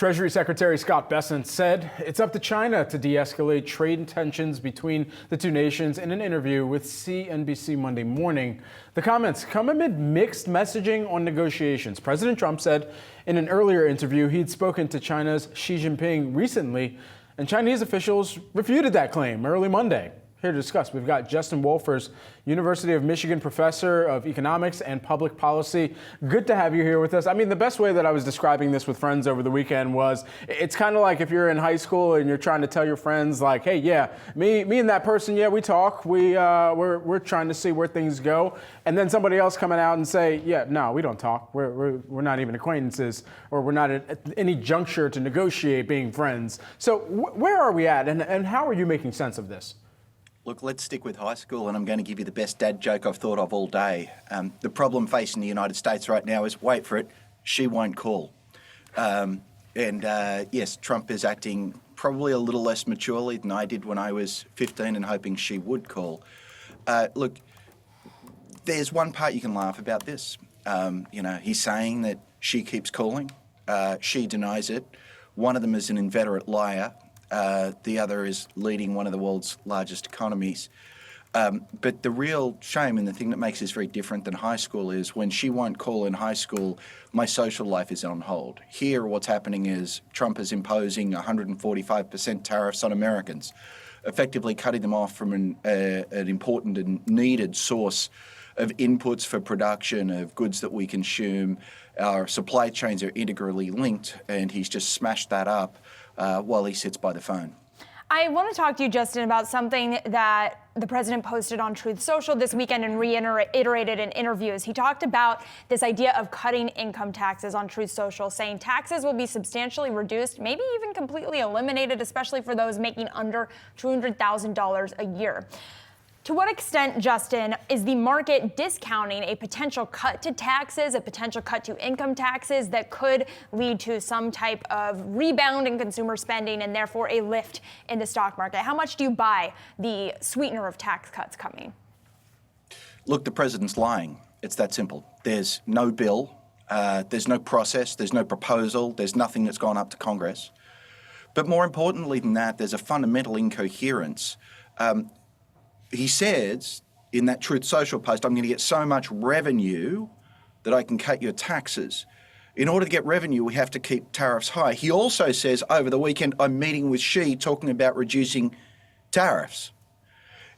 Treasury Secretary Scott Bessent said it's up to China to de-escalate trade tensions between the two nations in an interview with CNBC Monday morning. The comments come amid mixed messaging on negotiations. President Trump said in an earlier interview he'd spoken to China's Xi Jingping recently, and Chinese officials refuted that claim early Monday. Here to discuss, we've got Justin Wolfers, University of Michigan professor of economics and public policy. Good to have you here with us. I mean, the best way that I was describing this with friends over the weekend was it's kind of like if you're in high school and you're trying to tell your friends like, hey, yeah, me and that person, yeah, we talk. We're trying to see where things go. And then somebody else coming out and say, yeah, no, we don't talk. We're not even acquaintances, or we're not at any juncture to negotiate being friends. So where are we at, and how are you making sense of this? Look, let's stick with high school, and I'm going to give you the best dad joke I've thought of all day. The problem facing the United States right now is, wait for it, she won't call. Yes, Trump is acting probably a little less maturely than I did when I was 15 and hoping she would call. Look, there's one part you can laugh about this. He's saying that she keeps calling. She denies it. One of them is an inveterate liar. The other is leading one of the world's largest economies. But the real shame, and the thing that makes this very different than high school, is when she won't call in high school, my social life is on hold. Here, what's happening is Trump is imposing 145% tariffs on Americans, effectively cutting them off from an important and needed source of inputs for production of goods that we consume. Our supply chains are integrally linked, and he's just smashed that up while he sits by the phone. I want to talk to you, Justin, about something that the president posted on Truth Social this weekend and reiterated in interviews. He talked about this idea of cutting income taxes on Truth Social, saying taxes will be substantially reduced, maybe even completely eliminated, especially for those making under $200,000 a year. To what extent, Justin, is the market discounting a potential cut to taxes, a potential cut to income taxes that could lead to some type of rebound in consumer spending and therefore a lift in the stock market? How much do you buy the sweetener of tax cuts coming? Look, the president's lying. It's that simple. There's no bill, there's no process, there's no proposal, there's nothing that's gone up to Congress. But more importantly than that, there's a fundamental incoherence. He says in that Truth Social post, I'm going to get so much revenue that I can cut your taxes. In order to get revenue, we have to keep tariffs high. He also says over the weekend, I'm meeting with Xi talking about reducing tariffs.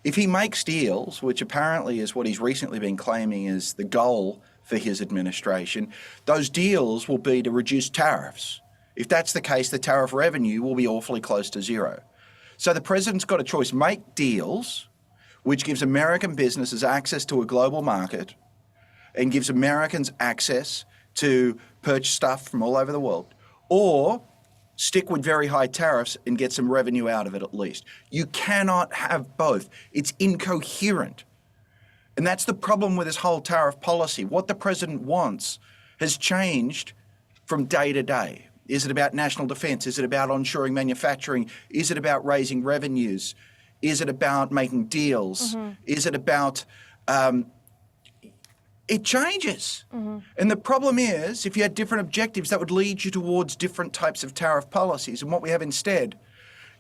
If he makes deals, which apparently is what he's recently been claiming is the goal for his administration, those deals will be to reduce tariffs. If that's the case, the tariff revenue will be awfully close to zero. So the president's got a choice: make deals, which gives American businesses access to a global market and gives Americans access to purchase stuff from all over the world, or stick with very high tariffs and get some revenue out of it at least. You cannot have both. It's incoherent. And that's the problem with this whole tariff policy. What the president wants has changed from day to day. Is it about national defense? Is it about onshoring manufacturing? Is it about raising revenues? Is it about making deals? Mm-hmm. Is it about, it changes. Mm-hmm. And the problem is, if you had different objectives, that would lead you towards different types of tariff policies. And what we have instead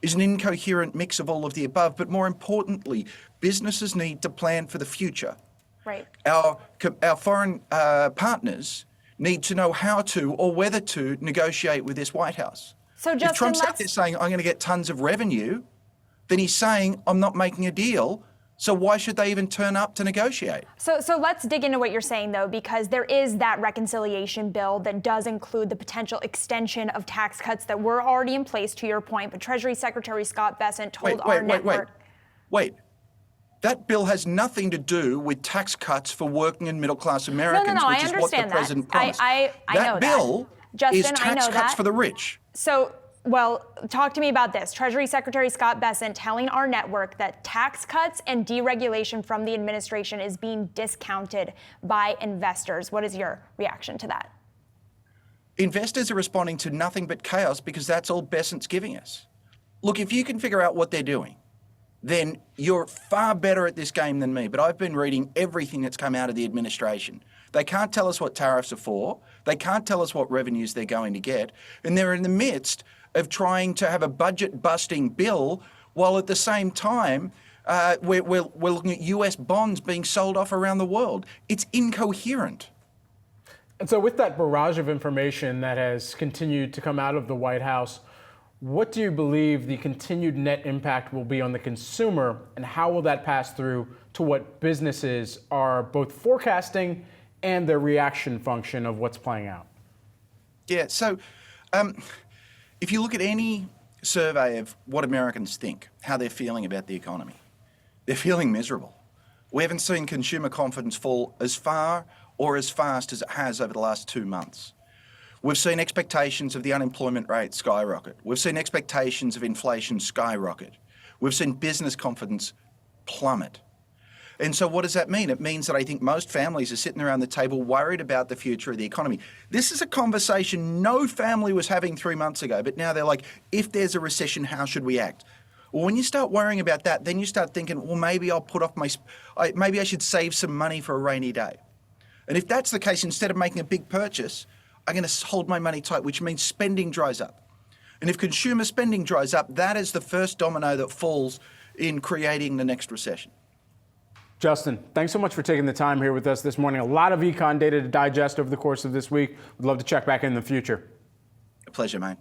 is an incoherent mix of all of the above. But more importantly, businesses need to plan for the future. Right. Our foreign partners need to know how to or whether to negotiate with this White House. So Justin, if Trump's out there saying, I'm going to get tons of revenue, then he's saying, I'm not making a deal, so why should they even turn up to negotiate? So let's dig into what you're saying, though, because there is that reconciliation bill that does include the potential extension of tax cuts that were already in place, to your point, but Treasury Secretary Scott Bessent told our network... Wait. That bill has nothing to do with tax cuts for working and middle-class Americans, No, which is what the president promised. I know that. That bill Justin, is tax cuts for the rich. Well, talk to me about this. Treasury Secretary Scott Bessent telling our network that tax cuts and deregulation from the administration is being discounted by investors. What is your reaction to that? Investors are responding to nothing but chaos because that's all Bessent's giving us. Look, if you can figure out what they're doing, then you're far better at this game than me. But I've been reading everything that's come out of the administration. They can't tell us what tariffs are for. They can't tell us what revenues they're going to get. And they're in the midst of trying to have a budget-busting bill while at the same time we're looking at US bonds being sold off around the world. It's incoherent. And so with that barrage of information that has continued to come out of the White House, what do you believe the continued net impact will be on the consumer, and how will that pass through to what businesses are both forecasting and their reaction function of what's playing out? Yeah, so if you look at any survey of what Americans think, how they're feeling about the economy, they're feeling miserable. We haven't seen consumer confidence fall as far or as fast as it has over the last 2 months. We've seen expectations of the unemployment rate skyrocket. We've seen expectations of inflation skyrocket. We've seen business confidence plummet. And so what does that mean? It means that I think most families are sitting around the table worried about the future of the economy. This is a conversation no family was having 3 months ago, but now they're like, if there's a recession, how should we act? Well, when you start worrying about that, then you start thinking, well, maybe I'll put off maybe I should save some money for a rainy day. And if that's the case, instead of making a big purchase, I'm going to hold my money tight, which means spending dries up. And if consumer spending dries up, that is the first domino that falls in creating the next recession. Justin, thanks so much for taking the time here with us this morning. A lot of econ data to digest over the course of this week. We'd love to check back in the future. A pleasure, mate.